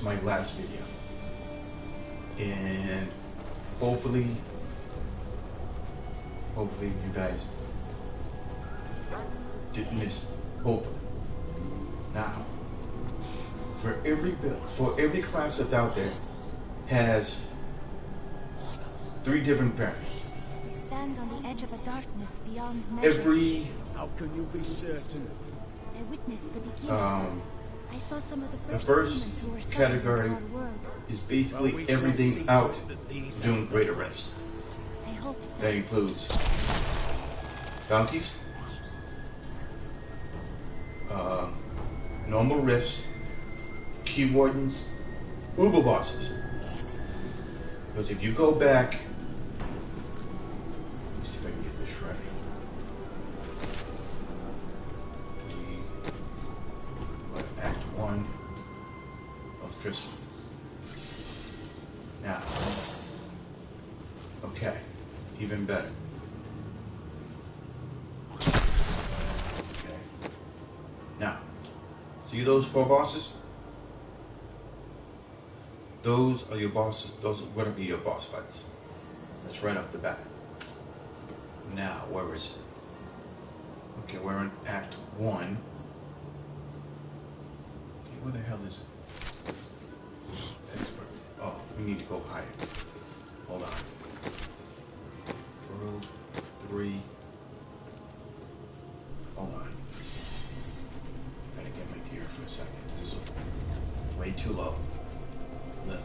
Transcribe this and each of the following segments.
my last video. And hopefully you guys didn't miss it. Hopefully. Now, for every class that's out there has 3 different variants. We stand on the edge of a darkness beyond measure. How can you be certain? I witnessed the beginning. I saw some of the first demons who were category our world. is basically everything out doing great arrests. I hope so. That includes bounties, normal rifts, key wardens, uber bosses. Because if you go back, let me see if I can get this right. Act 1 of Tristan. Now, okay, even better. Okay. Now, see those 4 bosses? Those are your bosses. Those are going to be your boss fights. That's right off the bat. Now, where is it? Okay, we're in Act 1. Okay, where the hell is it? Expert. Oh, we need to go higher. Hold on. World 3. Hold on. Gotta get my gear for a second. This is way too low.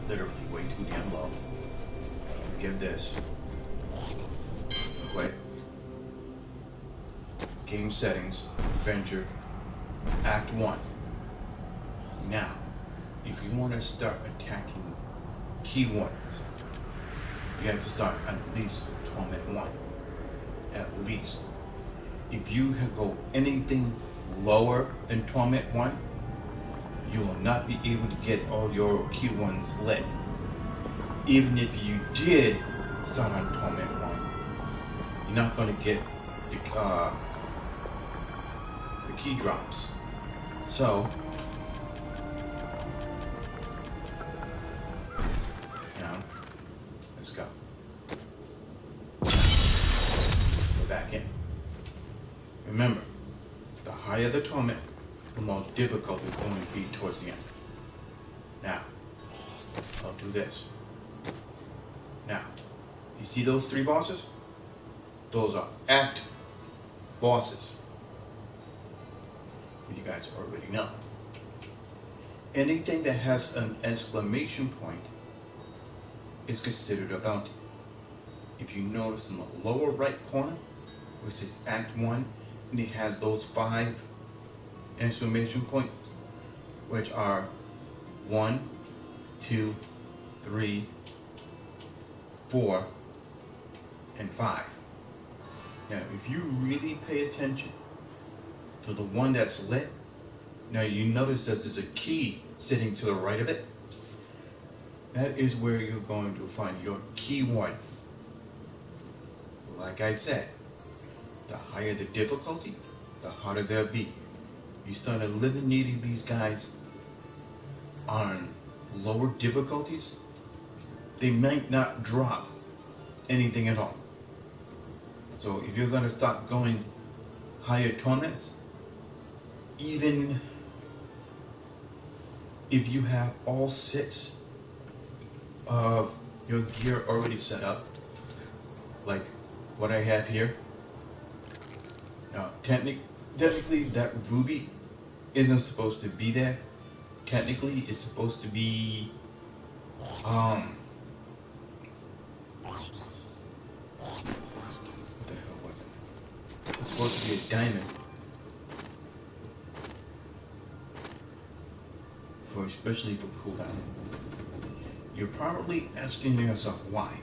Literally way too damn low. Give this. Wait. Game settings. Adventure. Act 1. Now, if you want to start attacking key wardens, you have to start at least Torment 1. At least. If you go anything lower than Torment 1, you will not be able to get all your key ones lit. Even if you did start on Torment 1, you're not going to get the key drops. So, now, let's go. Go back in. Remember, the higher the Torment, the more difficult it's going to be towards the end. Now, I'll do this. Now, you see those 3 bosses? Those are act bosses. You guys already know. Anything that has an exclamation point is considered a bounty. If you notice in the lower right corner, which is Act 1, and it has those 5 exclamation points, which are 1, 2, 3, 4, and 5. Now, if you really pay attention to the one that's lit, now you notice that there's a key sitting to the right of it. That is where you're going to find your key one. Like I said, the higher the difficulty, the harder they'll be. You start eliminating these guys on lower difficulties, they might not drop anything at all. So if you're going to start going higher torments, even if you have all 6 of your gear already set up, like what I have here. Now, technically that ruby isn't supposed to be there. Technically, it's supposed to be, what the hell was it? It's supposed to be a diamond. Especially for cooldown. You're probably asking yourself why.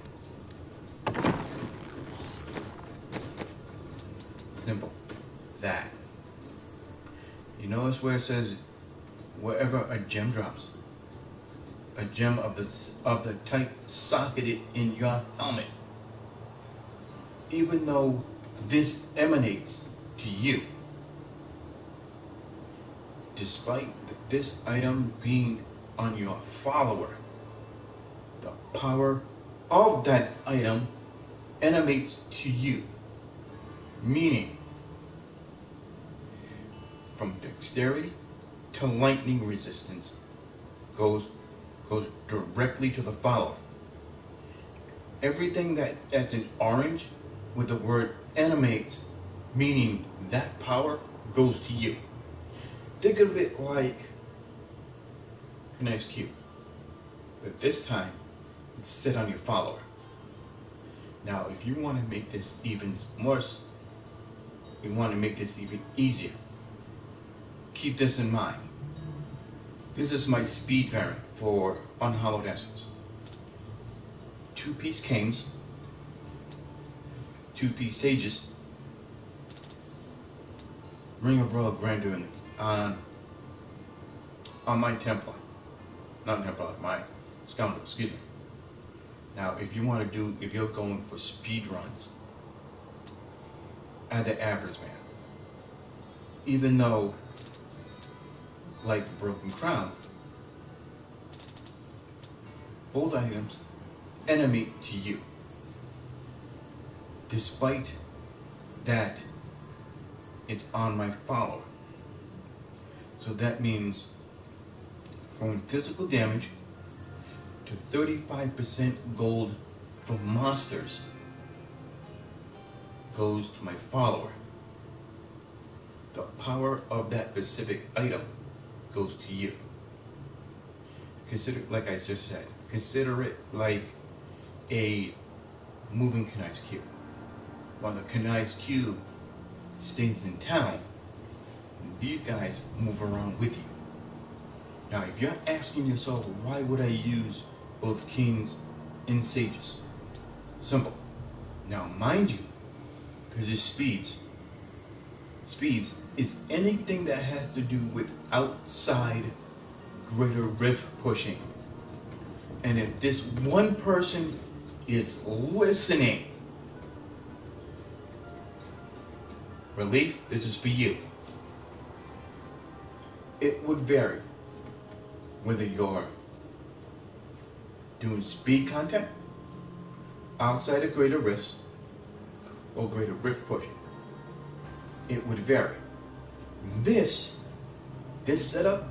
Simple. That. You notice where it says wherever a gem drops, a gem of the type socketed in your helmet, even though this emanates to you, despite this item being on your follower. The power of that item emanates to you, meaning from dexterity to lightning resistance goes directly to the follower. Everything that's in orange with the word animates, meaning that power goes to you. Think of it like a nice cube, but this time it's set on your follower. Now, if you want to make this even easier, keep this in mind. This is my speed variant for Unhallowed Essence. 2-piece canes, 2-piece sages, Ring of Royal Grandeur on my Templar. Not Templar, my Scoundrel, excuse me. Now, if you're going for speed runs, add the average man. Even though, like the Broken Crown, both items emanate to you. Despite that, it's on my follower. So that means from physical damage to 35% gold from monsters goes to my follower. The power of that specific item goes to you. Consider, like I just said, consider it like a moving Knights cube. While the Knights cube stays in town, these guys move around with you. Now, if you're asking yourself, why would I use both kings and sages? Simple. Now, mind you, because it's speeds is anything that has to do with outside greater rift pushing. And if this one person is listening, relief, this is for you. It would vary whether you're doing speed content outside of greater rifts or greater rift pushing. It would vary. This setup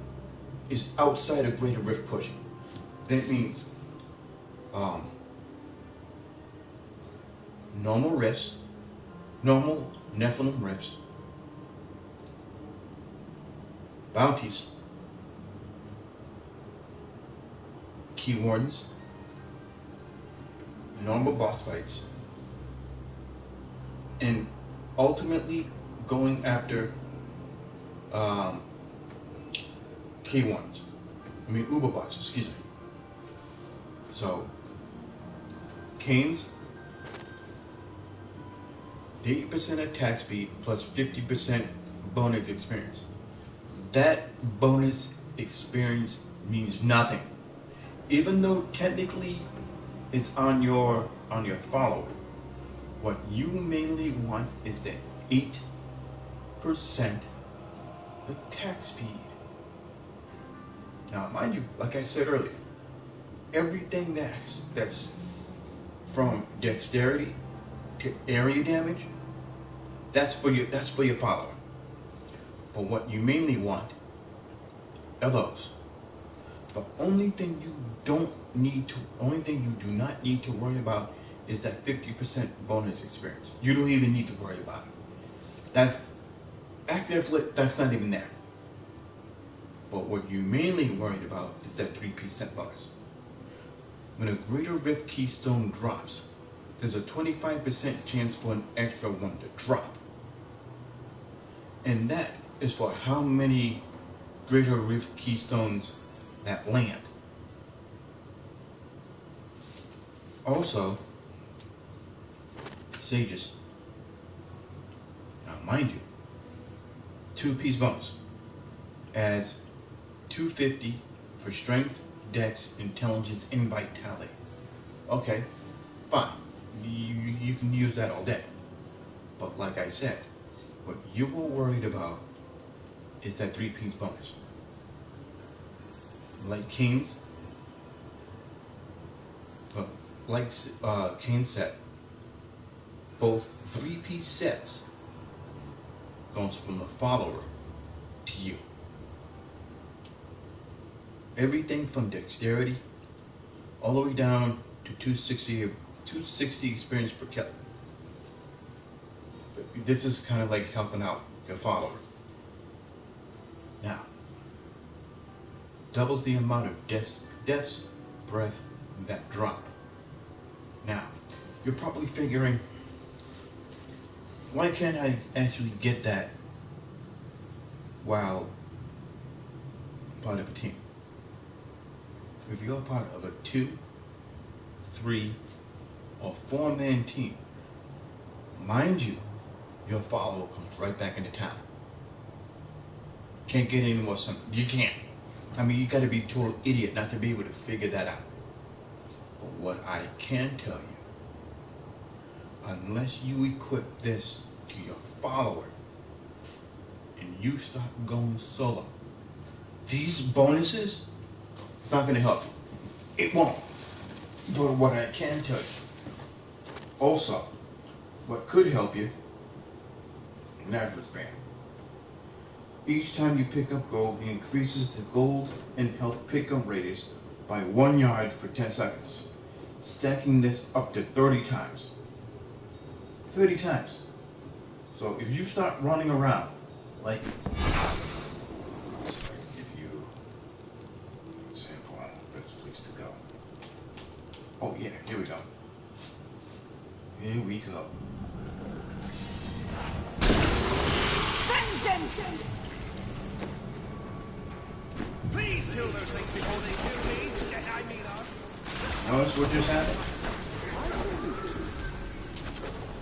is outside of greater rift pushing. That means normal rifts, normal Nephilim rifts, bounties, key wardens, normal boss fights, and ultimately going after key ones. Uber bots, excuse me. So, Canes, 80% attack speed plus 50% bonus experience. That bonus experience means nothing. Even though technically it's on your follower. What you mainly want is the 8% attack speed. Now, mind you, like I said earlier, everything that's from dexterity to area damage, that's for your follower. But what you mainly want are those. The only thing you do not need to worry about is that 50% bonus experience. You don't even need to worry about it. That's not even there. But what you're mainly worried about is that 3% bonus. When a Greater Rift Keystone drops, there's a 25% chance for an extra one to drop. And that is for how many Greater Rift Keystones that land. Also, Sages. Now, mind you, 2-piece bonus adds 250 for strength, dex, intelligence, and vitality. Okay, fine. You can use that all day. But like I said, what you were worried about is that 3-piece bonus. like Kane's, Kane said, both three-piece sets goes from the follower to you. Everything from dexterity all the way down to 260 experience per kill. This is kind of like helping out your follower. Now, doubles the amount of death's breath that drop. Now, you're probably figuring, why can't I actually get that while part of a team? If you're part of a 2, 3, or 4-man team, mind you, your follower comes right back into town. Can't get any more simple. You can't. I mean, you gotta be a total idiot not to be able to figure that out. But what I can tell you, unless you equip this to your follower and you start going solo, these bonuses, it's not gonna help you. It won't. But what I can tell you, also, what could help you, Nazareth Band. Each time you pick up gold, it increases the gold and health pickup radius by 1 yard for 10 seconds, stacking this up to 30 times. 30 times. So if you start running around like, give you an example on the best place to go. Oh yeah, here we go. Here we go. Vengeance! Please kill those things before they kill me. Yes, I mean us. Notice what just happened?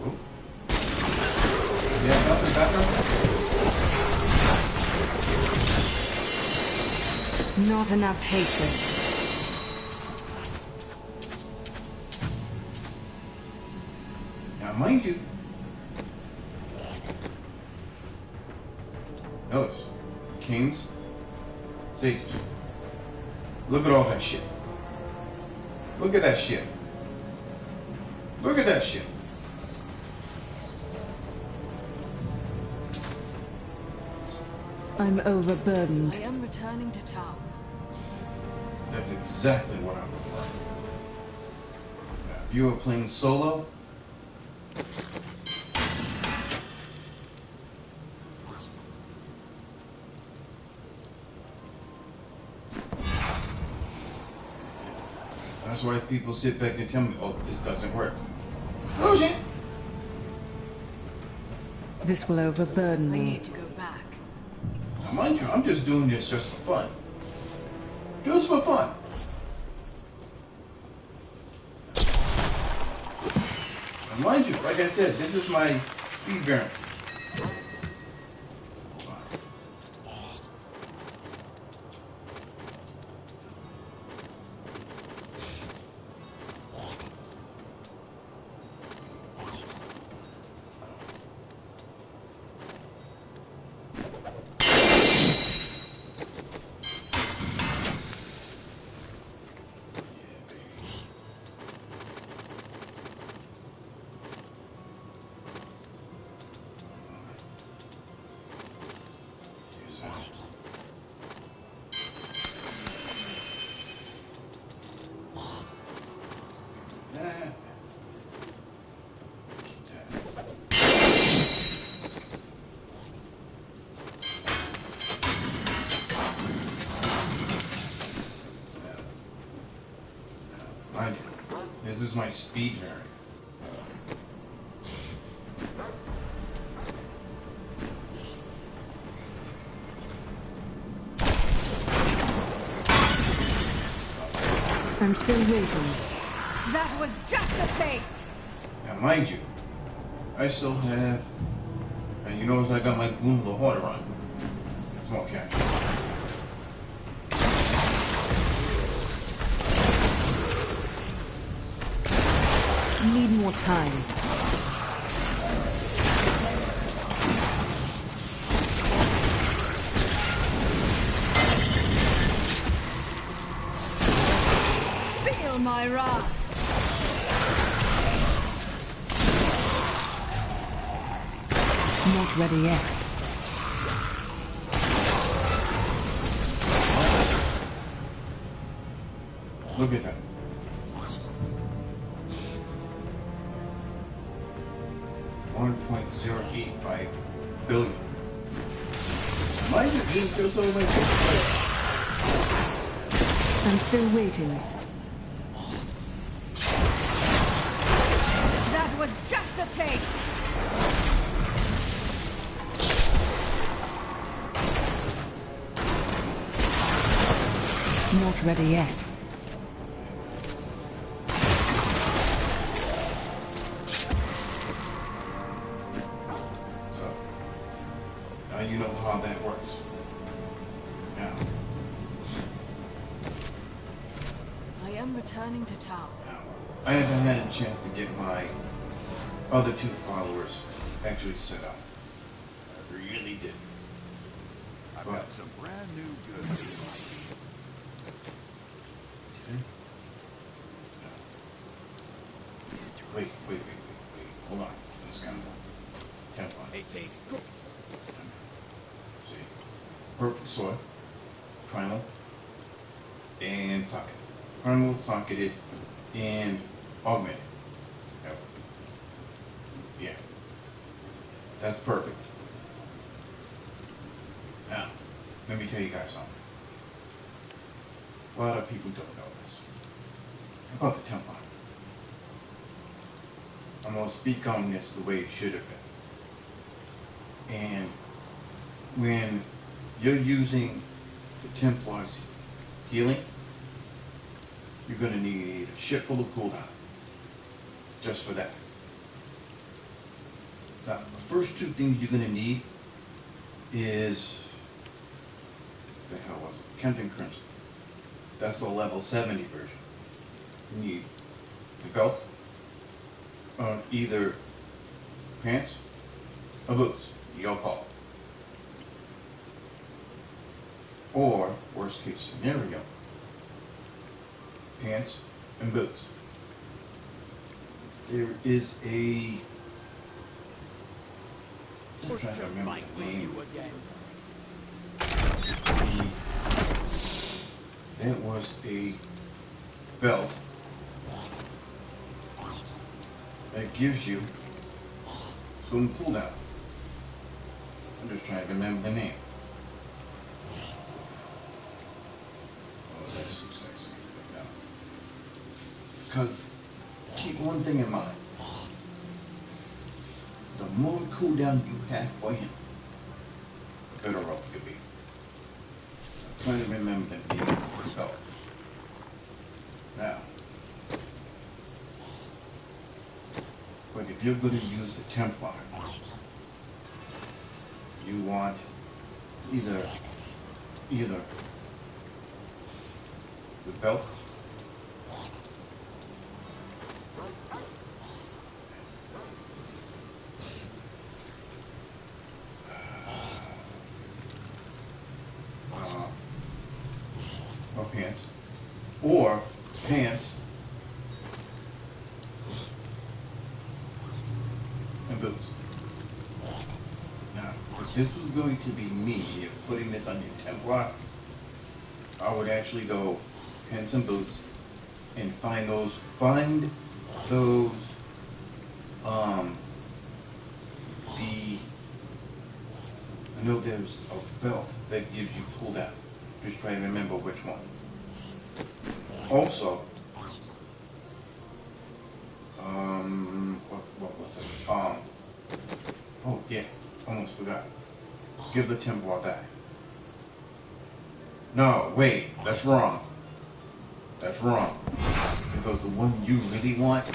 Oh. Yeah, nothing better? Not enough hatred. Now, mind you, notice, kings, sages. Look at all that shit. Look at that shit. Look at that shit. I'm overburdened. I am returning to town. That's exactly what I would like. Now, if you were playing solo, that's why people sit back and tell me, oh, this doesn't work. Oh shit! This will overburden I me. need to go back. Now, mind you, I'm just doing this just for fun. Just for fun. Now, mind you, like I said, this is my speed variant. Mind you, this is my speed variant. I'm still waiting. That was just a taste! Now, mind you, I still have, and you notice I got my Gloom of the Horde on. Small cat. Need more time. Feel my wrath. Not ready yet. Look at that. $1.085 billion. Why did it just go so much? I'm still waiting. That was just a taste. Not ready yet. So, now you know how that works. Now, I am returning to town. I haven't had a chance to get my other two followers actually set up. I really did. I've got some brand new goods in my hand. Okay. Wait. Hold on. Let's go. Template. It tastes good. See. Perfect soil. Primal. And socket. Primal, socketed, and augmented. Yep. Yeah. That's perfect. Now, let me tell you guys something. A lot of people don't know this. About the Templar. I'm going to speak on this the way it should have been. And when you're using the Templar's healing, you're going to need a ship full of cooldown. Just for that. Now, the first two things you're going to need is, what the hell was it? Kempton Crimson. That's the level 70 version. You need the belt, or either pants or boots, your call. Or, worst case scenario, pants and boots. There is a, I'm trying to remember the name. There was a belt that gives you some cooldown. I'm just trying to remember the name. Oh, that's so sexy. No. Because keep one thing in mind. The more cooldown you have for him, the better off you'll be. I'm trying to remember the name of the belt. Now, but if you're going to use the Templar, you want either the belt or pants, or pants and boots. Now, if this was going to be me putting this on your Templar, I would actually go pants and boots and find those, I know there's a belt that gives you cooldown. Just try to remember which one. Also, what was it? Oh yeah, almost forgot. Give the Templar that. No, wait, that's wrong. That's wrong. Because the one you really want,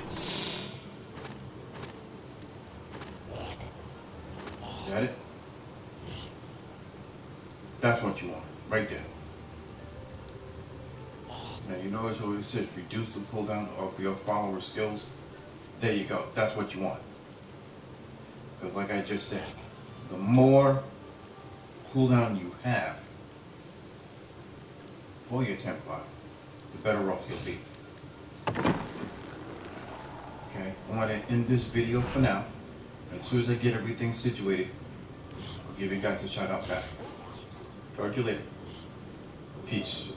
got it? That's what you want, right there. Now you notice what it says, reduce the cooldown of your follower skills. There you go, that's what you want. Because like I just said, the more cooldown you have for your Templar, the better off you'll be. Okay, I want to end this video for now. As soon as I get everything situated, I'll give you guys a shout out back. Talk to you later. Peace.